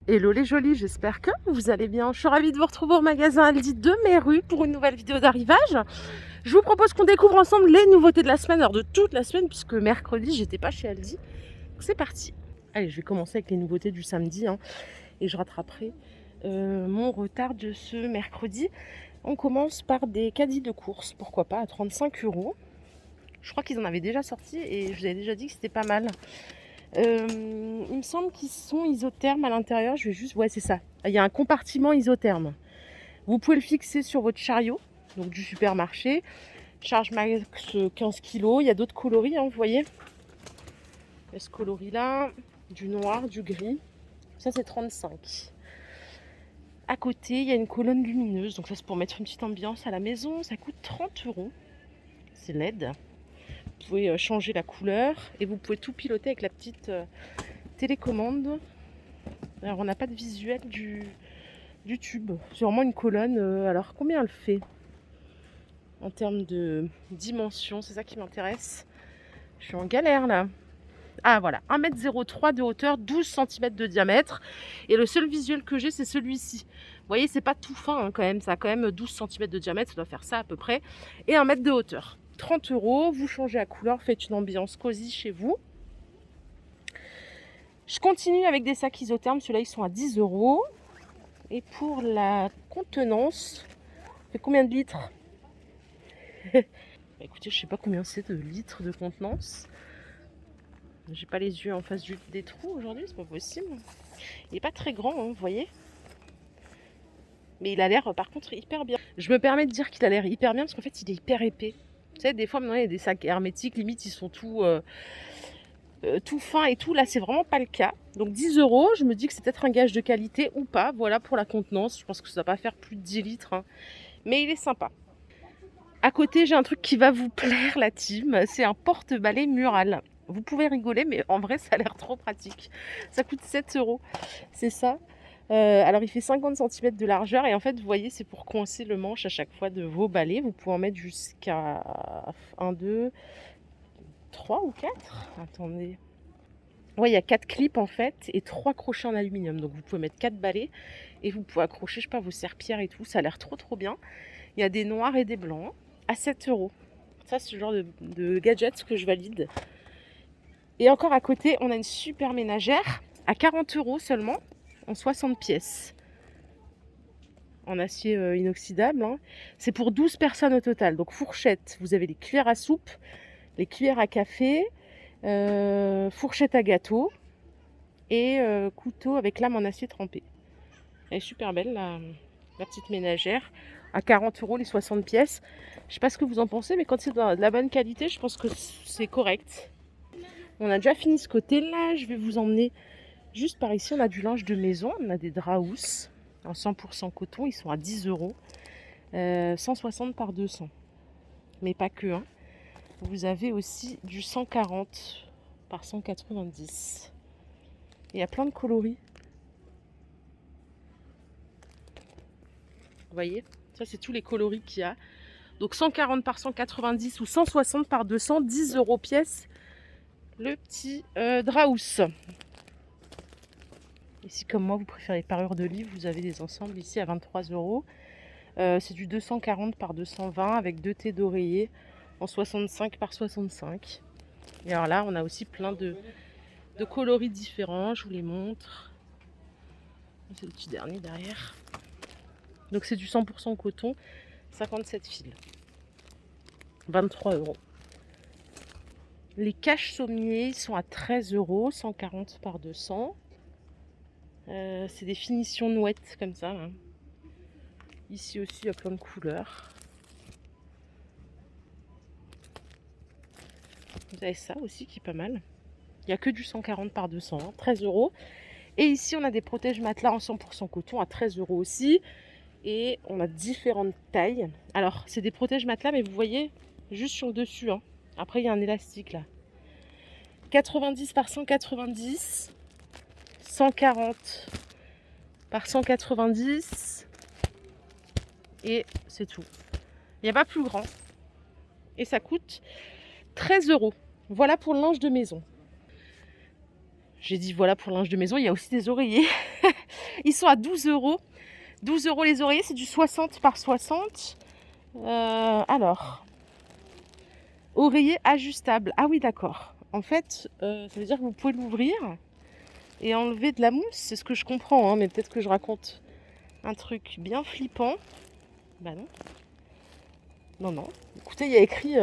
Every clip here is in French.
Hello les jolis, j'espère que vous allez bien. Je suis ravie de vous retrouver au magasin Aldi de Méru pour une nouvelle vidéo d'arrivage. Je vous propose qu'on découvre ensemble les nouveautés de la semaine, alors de toute la semaine, puisque mercredi, j'étais pas chez Aldi. Donc c'est parti. Allez, je vais commencer avec les nouveautés du samedi et je rattraperai mon retard de ce mercredi. On commence par des caddies de course, pourquoi pas, à 35 €. Je crois qu'ils en avaient déjà sorti et je vous avais déjà dit que c'était pas mal. Il me semble qu'ils sont isothermes à l'intérieur. Je vais juste... Ouais, c'est ça. Il y a un compartiment isotherme. Vous pouvez le fixer sur votre chariot, donc du supermarché. Charge max 15 kg. Il y a d'autres coloris, vous voyez. Il y a ce coloris-là, du noir, du gris. Ça, c'est 35. À côté, il y a une colonne lumineuse. Donc ça, c'est pour mettre une petite ambiance à la maison. Ça coûte 30 €. C'est LED. Vous pouvez changer la couleur et vous pouvez tout piloter avec la petite télécommande. Alors, on n'a pas de visuel du tube. C'est vraiment une colonne. Alors, combien elle fait en termes de dimension? C'est ça qui m'intéresse. Je suis en galère là. Ah voilà, 1,03 m de hauteur, 12 cm de diamètre. Et le seul visuel que j'ai, c'est celui-ci. Vous voyez, c'est pas tout fin quand même. Ça a quand même 12 cm de diamètre, ça doit faire ça à peu près. Et 1 m de hauteur. 30 €, vous changez la couleur, faites une ambiance cosy chez vous. Je continue avec des sacs isothermes, ceux-là ils sont à 10 €. Et pour la contenance, c'est combien de litres? Écoutez, je sais pas combien c'est de litres de contenance. J'ai pas les yeux en face des trous aujourd'hui, c'est pas possible. Il est pas très grand, vous voyez. Mais il a l'air par contre hyper bien. Je me permets de dire qu'il a l'air hyper bien parce qu'en fait il est hyper épais. Vous savez, des fois maintenant il y a des sacs hermétiques, limite ils sont tout fin et tout. Là c'est vraiment pas le cas. Donc 10 €, je me dis que c'est peut-être un gage de qualité ou pas. Voilà pour la contenance. Je pense que ça va pas faire plus de 10 litres. Mais il est sympa. À côté, j'ai un truc qui va vous plaire, la team. C'est un porte-balai mural. Vous pouvez rigoler, mais en vrai, ça a l'air trop pratique. Ça coûte 7 €. C'est ça. Alors, il fait 50 cm de largeur. Et en fait, vous voyez, c'est pour coincer le manche à chaque fois de vos balais. Vous pouvez en mettre jusqu'à 1, 2, 3 ou 4. Attendez. Ouais, il y a 4 clips en fait et 3 crochets en aluminium. Donc, vous pouvez mettre 4 balais et vous pouvez accrocher, je sais pas, vos serpillères et tout. Ça a l'air trop bien. Il y a des noirs et des blancs à 7 €. Ça, c'est le genre de gadget que je valide. Et encore à côté, on a une super ménagère à 40 € seulement, en 60 pièces. En acier inoxydable. C'est pour 12 personnes au total. Donc fourchette, vous avez les cuillères à soupe, les cuillères à café, fourchette à gâteau et couteau avec lame en acier trempé. Elle est super belle, la petite ménagère. À 40 € les 60 pièces. Je sais pas ce que vous en pensez, mais quand c'est de la bonne qualité, je pense que c'est correct. On a déjà fini ce côté-là. Je vais vous emmener juste par ici. On a du linge de maison. On a des draps housses en 100% coton. Ils sont à 10 €. 160 par 200. Mais pas que. Vous avez aussi du 140 par 190. Il y a plein de coloris. Vous voyez? Ça, c'est tous les coloris qu'il y a. Donc 140 par 190 ou 160 par 200, 10 € pièce. Le petit Draus. Ici, comme moi, vous préférez les parures de livres, vous avez des ensembles ici à 23 €. C'est du 240 par 220 avec 2 thés d'oreiller en 65 par 65. Et alors là, on a aussi plein de coloris différents. Je vous les montre. C'est le petit dernier derrière. Donc c'est du 100% coton, 57 fils. 23 €. Les caches sommiers sont à 13 €, 140 par 200. C'est des finitions nouettes comme ça. Ici aussi, il y a plein de couleurs. Vous avez ça aussi qui est pas mal. Il n'y a que du 140 par 200, 13 €. Et ici, on a des protèges matelas en 100% coton à 13 € aussi. Et on a différentes tailles. Alors, c'est des protèges matelas, mais vous voyez, juste sur le dessus. Après, il y a un élastique là. 90 par 190. 140 par 190. Et c'est tout. Il n'y a pas plus grand. Et ça coûte 13 €. Voilà pour le linge de maison. J'ai dit voilà pour le linge de maison. Il y a aussi des oreillers. Ils sont à 12 euros. 12 euros les oreillers, c'est du 60 par 60. Alors, oreiller ajustable. Ah oui, d'accord. En fait, ça veut dire que vous pouvez l'ouvrir et enlever de la mousse. C'est ce que je comprends, hein, mais peut-être que je raconte un truc bien flippant. Bah non. Non, non. Écoutez, il y a écrit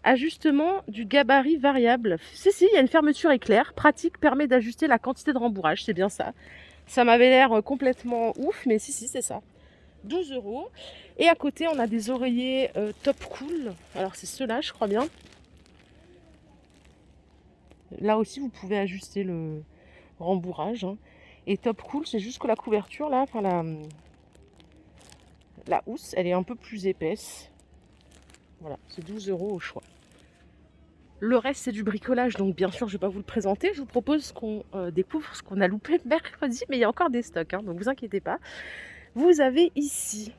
ajustement du gabarit variable. Si, il y a une fermeture éclair. Pratique, permet d'ajuster la quantité de rembourrage. C'est bien ça. Ça m'avait l'air complètement ouf, mais si, c'est ça. 12 euros. Et à côté, on a des oreillers Top Cool. Alors, c'est ceux-là, je crois bien. Là aussi, vous pouvez ajuster le rembourrage. Hein. Et Top Cool, c'est juste que la couverture, là, enfin la housse, elle est un peu plus épaisse. Voilà, c'est 12 euros au choix. Le reste, c'est du bricolage, donc bien sûr, je ne vais pas vous le présenter. Je vous propose qu'on découvre ce qu'on a loupé mercredi, mais il y a encore des stocks, hein, donc vous inquiétez pas. Vous avez ici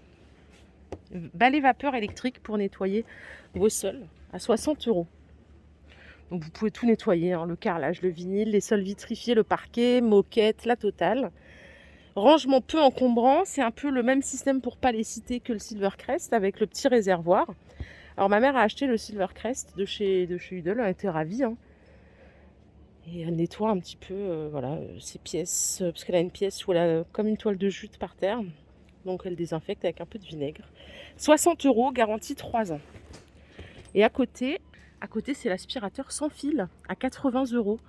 balai vapeur électrique pour nettoyer vos sols à 60 euros. Donc vous pouvez tout nettoyer, hein, le carrelage, le vinyle, les sols vitrifiés, le parquet, moquette, la totale. Rangement peu encombrant, c'est un peu le même système pour pas les citer que le Silvercrest avec le petit réservoir. Alors ma mère a acheté le Silvercrest de chez Udall, elle était ravie. Hein. Et elle nettoie un petit peu voilà, ses pièces, parce qu'elle a une pièce où elle a comme une toile de jute par terre. Donc elle désinfecte avec un peu de vinaigre. 60 euros, garantie 3 ans. Et à côté c'est l'aspirateur sans fil à 80 euros.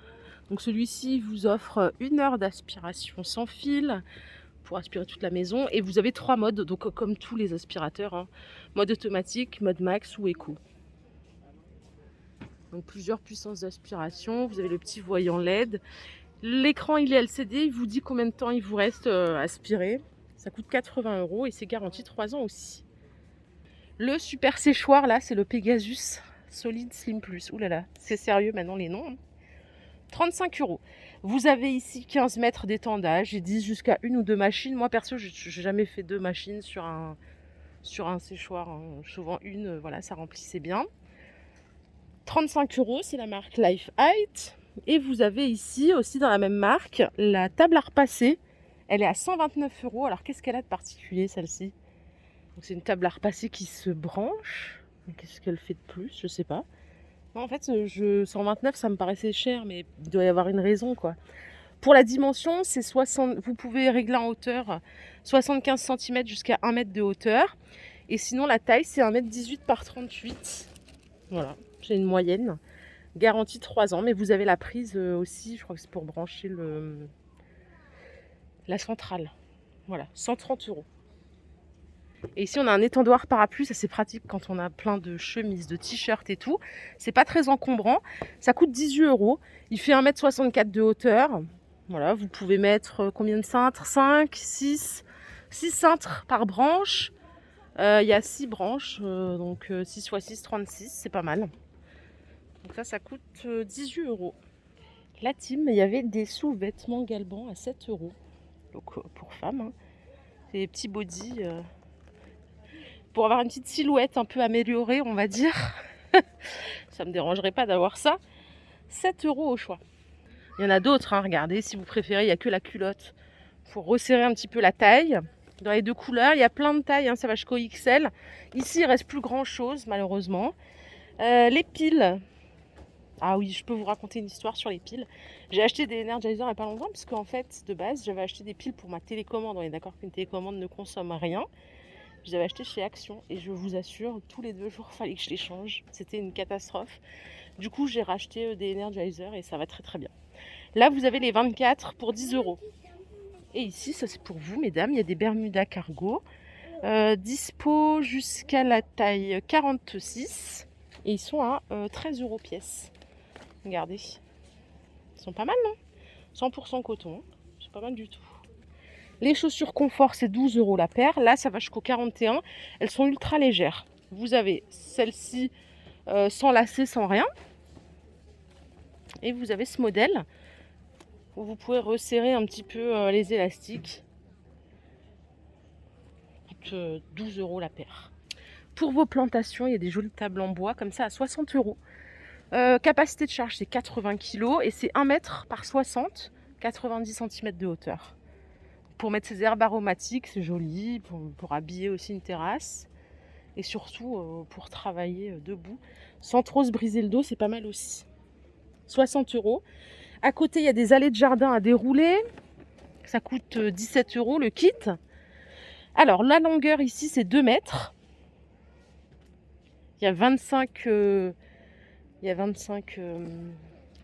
Donc celui-ci vous offre 1 heure d'aspiration sans fil pour aspirer toute la maison. Et vous avez 3 modes, donc comme tous les aspirateurs. Hein. Mode automatique, mode max ou éco. Donc plusieurs puissances d'aspiration. Vous avez le petit voyant LED. L'écran il est LCD, il vous dit combien de temps il vous reste aspiré. Ça coûte 80 euros et c'est garanti 3 ans aussi. Le super séchoir là, c'est le Pegasus Solid Slim Plus. Ouh là là, c'est sérieux maintenant les noms. 35 euros. Vous avez ici 15 mètres d'étendage. J'ai dit jusqu'à 1 ou 2 machines. Moi perso, je n'ai jamais fait 2 machines sur un séchoir. Hein. Souvent une, voilà, ça remplissait bien. 35 euros, c'est la marque Life Height. Et vous avez ici aussi dans la même marque la table à repasser. Elle est à 129 euros. Alors qu'est-ce qu'elle a de particulier celle-ci? C'est une table à repasser qui se branche. Qu'est-ce qu'elle fait de plus? Je sais pas. Non, en fait, 129, ça me paraissait cher, mais il doit y avoir une raison, quoi. Pour la dimension, c'est 60. Vous pouvez régler en hauteur 75 cm jusqu'à 1 mètre de hauteur. Et sinon, la taille, c'est 1m18 par 38. Voilà, j'ai une moyenne. Garantie 3 ans, mais vous avez la prise aussi, je crois que c'est pour brancher la centrale. Voilà, 130 euros. Et ici, on a un étendoir parapluie, ça c'est pratique quand on a plein de chemises, de t-shirts et tout. C'est pas très encombrant, ça coûte 18 euros. Il fait 1m64 de hauteur. Voilà, vous pouvez mettre combien de cintres? 5, 6 cintres par branche. Il y a 6 branches, donc 6 x 6, 36, c'est pas mal. Donc ça coûte 18 euros. La team, il y avait des sous-vêtements Galban à 7 euros. Donc pour femmes, hein. C'est des petits bodys pour avoir une petite silhouette un peu améliorée, on va dire. Ça me dérangerait pas d'avoir ça. 7 euros au choix. Il y en a d'autres, hein, regardez, si vous préférez, il n'y a que la culotte. Il faut resserrer un petit peu la taille. Dans les 2 couleurs, il y a plein de tailles, hein, ça va jusqu'au XL. Ici, il reste plus grand chose, malheureusement. Les piles. Ah oui, je peux vous raconter une histoire sur les piles. J'ai acheté des Energizer il n'y a pas longtemps, parce qu'en fait, de base, j'avais acheté des piles pour ma télécommande. On est d'accord qu'une télécommande ne consomme rien. Je les avais achetés chez Action et je vous assure, tous les 2 jours, il fallait que je les change. C'était une catastrophe. Du coup, j'ai racheté des Energizer et ça va très très bien. Là, vous avez les 24 pour 10 euros. Et ici, ça c'est pour vous, mesdames, il y a des Bermudas cargo. Dispo jusqu'à la taille 46. Et ils sont à 13 euros pièce. Regardez. Ils sont pas mal, non? 100% coton. C'est pas mal du tout. Les chaussures confort, c'est 12 euros la paire. Là, ça va jusqu'au 41. Elles sont ultra légères. Vous avez celle-ci sans lacets, sans rien. Et vous avez ce modèle où vous pouvez resserrer un petit peu les élastiques. Ça coûte 12 euros la paire. Pour vos plantations, il y a des jolies tables en bois comme ça à 60 euros. Capacité de charge, c'est 80 kg et c'est 1 mètre par 60, 90 cm de hauteur. pour mettre ses herbes aromatiques, c'est joli, pour habiller aussi une terrasse. Et surtout pour travailler debout, sans trop se briser le dos, c'est pas mal aussi. 60 €. À côté, il y a des allées de jardin à dérouler. Ça coûte 17 € le kit. Alors, la longueur ici, c'est 2 mètres. Il y a 25,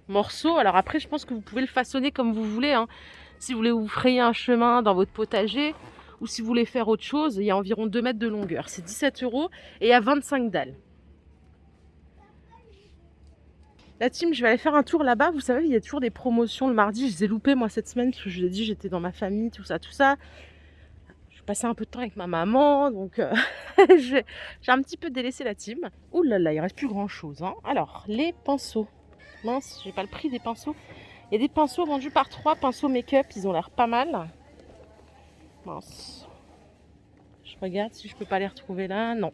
morceaux. Alors après, je pense que vous pouvez le façonner comme vous voulez. Hein. Si vous voulez vous frayer un chemin dans votre potager ou si vous voulez faire autre chose, il y a environ 2 mètres de longueur. C'est 17 € et il y a 25 dalles. La team, je vais aller faire un tour là-bas. Vous savez, il y a toujours des promotions le mardi. Je les ai loupées moi cette semaine parce que je vous ai dit, j'étais dans ma famille, tout ça, tout ça. Je passais un peu de temps avec ma maman, donc j'ai un petit peu délaissé la team. Ouh là là, il reste plus grand-chose. Hein. Alors, les pinceaux. Mince, j'ai pas le prix des pinceaux. Il y a des pinceaux vendus par 3, pinceaux make-up, ils ont l'air pas mal. Mince. Je regarde si je peux pas les retrouver là. Non.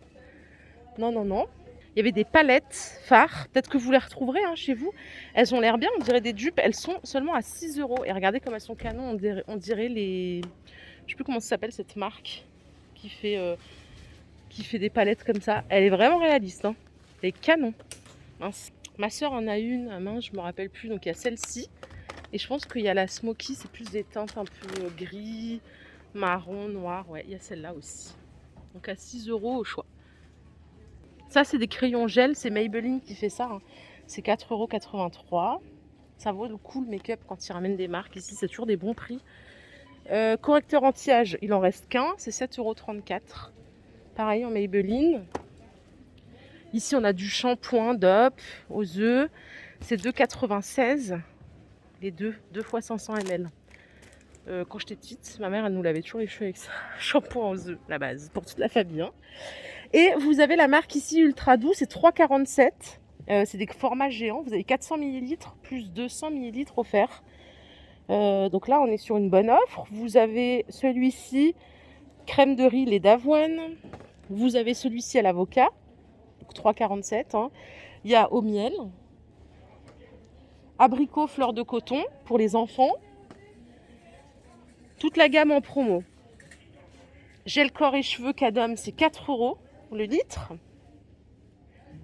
Non, non, non. Il y avait des palettes fards. Peut-être que vous les retrouverez hein, chez vous. Elles ont l'air bien, on dirait des dupes. Elles sont seulement à 6 €. Et regardez comme elles sont canon. On dirait les... Je sais plus comment ça s'appelle cette marque qui fait des palettes comme ça. Elle est vraiment réaliste. Hein. Elle est canon. Mince. Ma soeur en a une à main, je me rappelle plus. Donc il y a celle-ci. Et je pense qu'il y a la Smoky, c'est plus des teintes un peu gris, marron, noir. Ouais, il y a celle-là aussi. Donc à 6 € au choix. Ça, c'est des crayons gel. C'est Maybelline qui fait ça. Hein. C'est 4,83 €. Ça vaut le coup le make-up quand ils ramènent des marques. Ici, c'est toujours des bons prix. Correcteur anti-âge, il en reste qu'un. C'est 7,34 €. Pareil en Maybelline. Ici, on a du shampoing DOP aux œufs. C'est 2,96 €. Les deux fois 500 ml. Quand j'étais petite, ma mère, elle nous lavait toujours les cheveux avec ça. Shampoing aux œufs, la base, pour toute la famille. Hein. Et vous avez la marque ici Ultra Doux, c'est 3,47 €. C'est des formats géants. Vous avez 400 ml plus 200 ml offerts. Donc là, on est sur une bonne offre. Vous avez celui-ci, crème de riz, lait d'avoine. Vous avez celui-ci à l'avocat, donc 3,47 €. Hein. Il y a au miel. Abricot, fleur de coton pour les enfants. Toute la gamme en promo. Gel corps et cheveux Cadom, c'est 4 € le litre.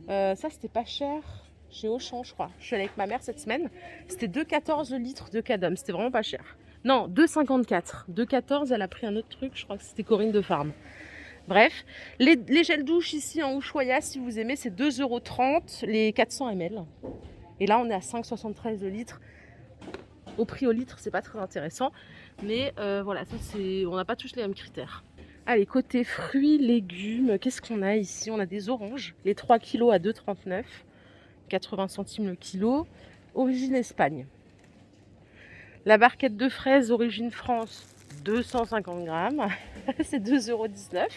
Ça, c'était pas cher chez Auchan, je crois. Je suis allée avec ma mère cette semaine. C'était 2,14 € le litre de Cadom. C'était vraiment pas cher. Non, 2,54 €. 2,14 €, elle a pris un autre truc. Je crois que c'était Corinne de Farm. Bref, les gels douche ici en Ushuaïa, si vous aimez, c'est 2,30 € les 400 ml. Et là, on est à 5,73 € le litre. Au prix au litre, c'est pas très intéressant. Mais voilà, ça c'est, on n'a pas tous les mêmes critères. Allez, côté fruits, légumes, qu'est-ce qu'on a ici? On a des oranges, les 3 kg à 2,39 €, 80 centimes le kilo. Origine Espagne. La barquette de fraises, origine France, 250 grammes. C'est 2,19 €.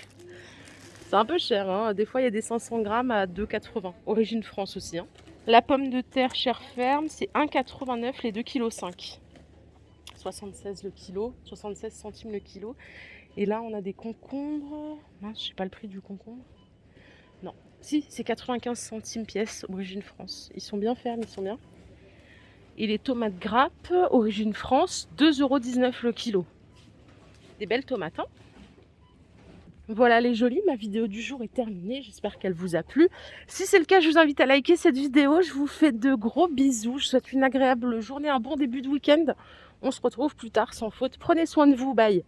C'est un peu cher, hein. Des fois il y a des 500 grammes à 2,80 €. Origine France aussi. Hein. La pomme de terre chair ferme, c'est 1,89 € les 2,5 kg. 76 le kilo, 76 centimes le kilo. Et là, on a des concombres. Mince, je sais pas le prix du concombre. Non, si, c'est 95 centimes pièce, origine France. Ils sont bien fermes, ils sont bien. Et les tomates grappes, origine France, 2,19 € le kilo. Des belles tomates, hein. Voilà les jolies, ma vidéo du jour est terminée, j'espère qu'elle vous a plu. Si c'est le cas, je vous invite à liker cette vidéo, je vous fais de gros bisous, je vous souhaite une agréable journée, un bon début de week-end. On se retrouve plus tard sans faute, prenez soin de vous, bye.